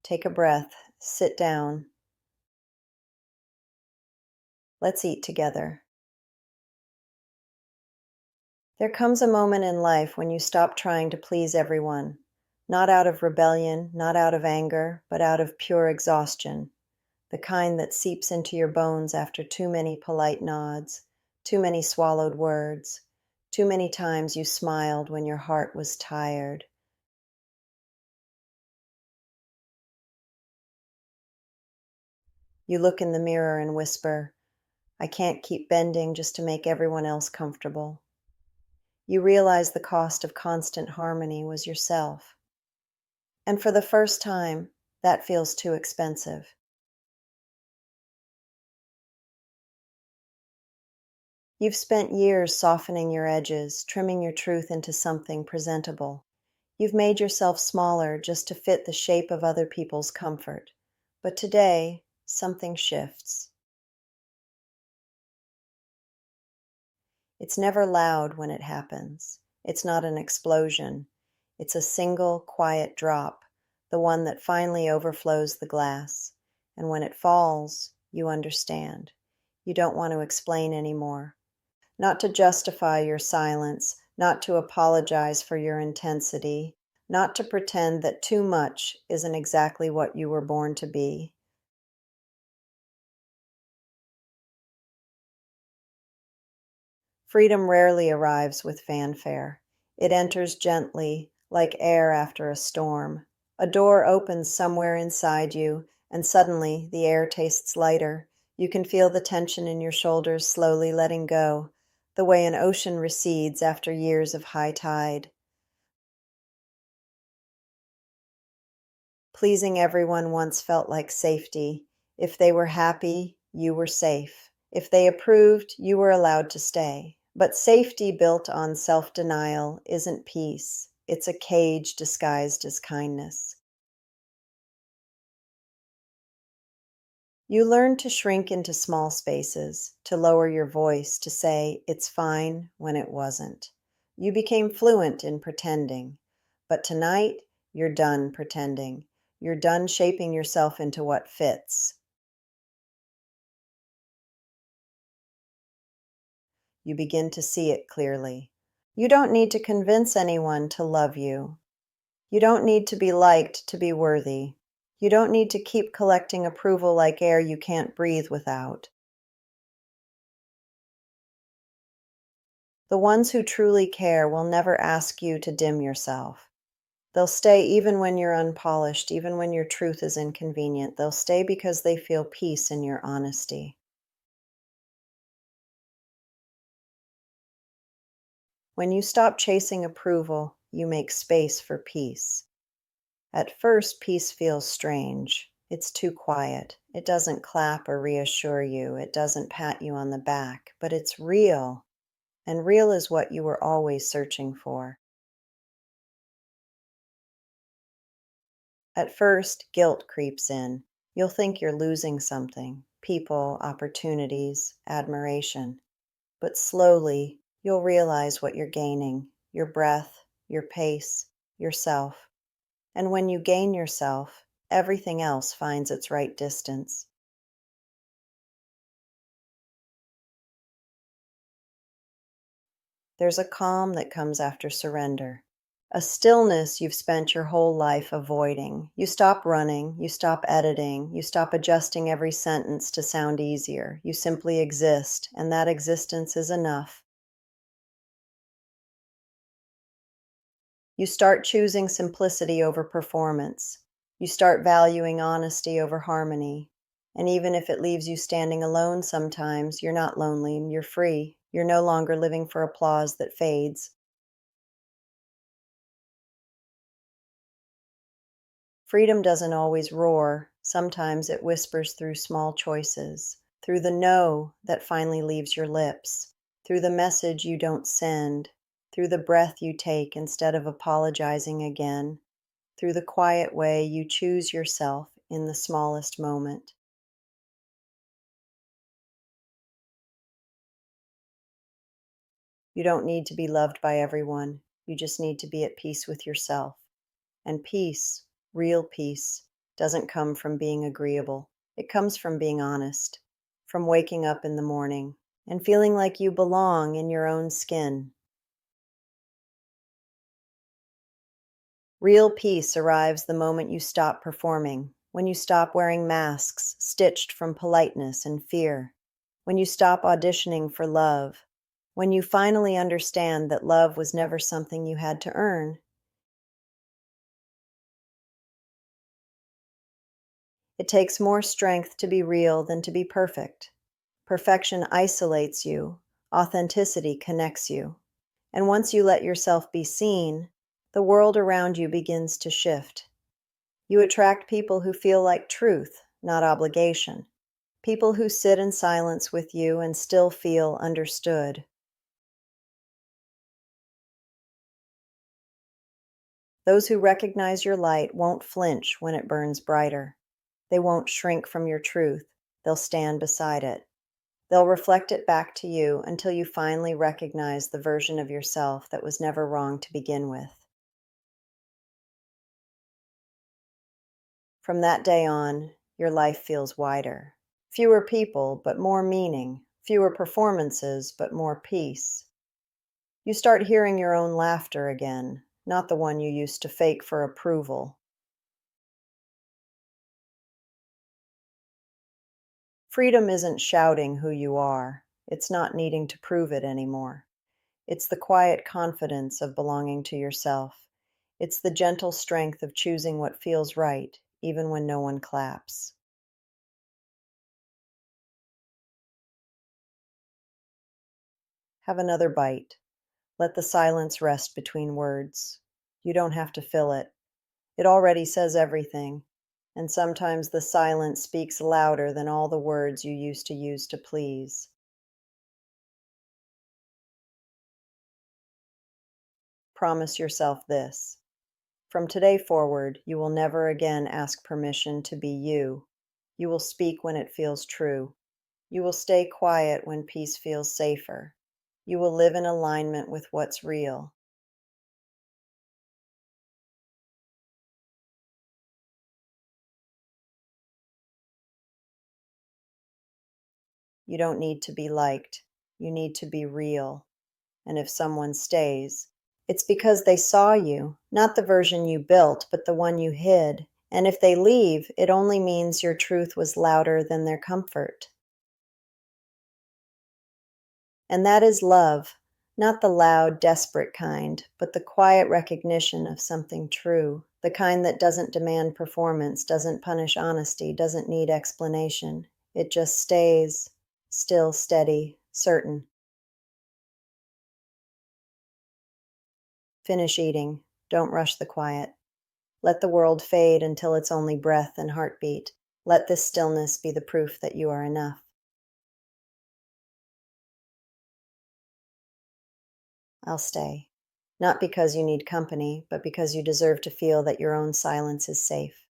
Take a breath, sit down. Let's eat together. There comes a moment in life when you stop trying to please everyone, not out of rebellion, not out of anger, but out of pure exhaustion, the kind that seeps into your bones after too many polite nods, too many swallowed words, too many times you smiled when your heart was tired. You look in the mirror and whisper, I can't keep bending just to make everyone else comfortable. You realize the cost of constant harmony was yourself. And for the first time, that feels too expensive. You've spent years softening your edges, trimming your truth into something presentable. You've made yourself smaller just to fit the shape of other people's comfort. But today, something shifts. It's never loud when it happens. It's not an explosion. It's a single, quiet drop, the one that finally overflows the glass. And when it falls, you understand. You don't want to explain anymore. Not to justify your silence, not to apologize for your intensity, not to pretend that too much isn't exactly what you were born to be. Freedom rarely arrives with fanfare. It enters gently, like air after a storm. A door opens somewhere inside you, and suddenly the air tastes lighter. You can feel the tension in your shoulders slowly letting go, the way an ocean recedes after years of high tide. Pleasing everyone once felt like safety. If they were happy, you were safe. If they approved, you were allowed to stay. But safety built on self-denial isn't peace. It's a cage disguised as kindness. You learned to shrink into small spaces, to lower your voice, to say, it's fine when it wasn't. You became fluent in pretending. But tonight, you're done pretending. You're done shaping yourself into what fits. You begin to see it clearly. You don't need to convince anyone to love you. You don't need to be liked to be worthy. You don't need to keep collecting approval like air you can't breathe without. The ones who truly care will never ask you to dim yourself. They'll stay even when you're unpolished, even when your truth is inconvenient. They'll stay because they feel peace in your honesty. When you stop chasing approval, you make space for peace. At first, peace feels strange. It's too quiet. It doesn't clap or reassure you. It doesn't pat you on the back. But it's real. And real is what you were always searching for. At first, guilt creeps in. You'll think you're losing something: people, opportunities, admiration. But slowly, you'll realize what you're gaining: your breath, your pace, yourself. And when you gain yourself, everything else finds its right distance. There's a calm that comes after surrender, a stillness you've spent your whole life avoiding. You stop running, you stop editing, you stop adjusting every sentence to sound easier. You simply exist, and that existence is enough. You start choosing simplicity over performance. You start valuing honesty over harmony. And even if it leaves you standing alone sometimes, you're not lonely, you're free. You're no longer living for applause that fades. Freedom doesn't always roar. Sometimes it whispers through small choices, through the no that finally leaves your lips, through the message you don't send, through the breath you take instead of apologizing again, through the quiet way you choose yourself in the smallest moment. You don't need to be loved by everyone. You just need to be at peace with yourself. And peace, real peace, doesn't come from being agreeable. It comes from being honest, from waking up in the morning and feeling like you belong in your own skin. Real peace arrives the moment you stop performing, when you stop wearing masks stitched from politeness and fear, when you stop auditioning for love, when you finally understand that love was never something you had to earn. It takes more strength to be real than to be perfect. Perfection isolates you, authenticity connects you. And once you let yourself be seen, the world around you begins to shift. You attract people who feel like truth, not obligation. People who sit in silence with you and still feel understood. Those who recognize your light won't flinch when it burns brighter. They won't shrink from your truth. They'll stand beside it. They'll reflect it back to you until you finally recognize the version of yourself that was never wrong to begin with. From that day on, your life feels wider. Fewer people, but more meaning. Fewer performances, but more peace. You start hearing your own laughter again, not the one you used to fake for approval. Freedom isn't shouting who you are. It's not needing to prove it anymore. It's the quiet confidence of belonging to yourself. It's the gentle strength of choosing what feels right, even when no one claps. Have another bite. Let the silence rest between words. You don't have to fill it. It already says everything. And sometimes the silence speaks louder than all the words you used to use to please. Promise yourself this. From today forward, you will never again ask permission to be you. You will speak when it feels true. You will stay quiet when peace feels safer. You will live in alignment with what's real. You don't need to be liked. You need to be real. And if someone stays, it's because they saw you, not the version you built, but the one you hid. And if they leave, it only means your truth was louder than their comfort. And that is love, not the loud, desperate kind, but the quiet recognition of something true, the kind that doesn't demand performance, doesn't punish honesty, doesn't need explanation. It just stays, still, steady, certain. Finish eating. Don't rush the quiet. Let the world fade until it's only breath and heartbeat. Let this stillness be the proof that you are enough. I'll stay. Not because you need company, but because you deserve to feel that your own silence is safe.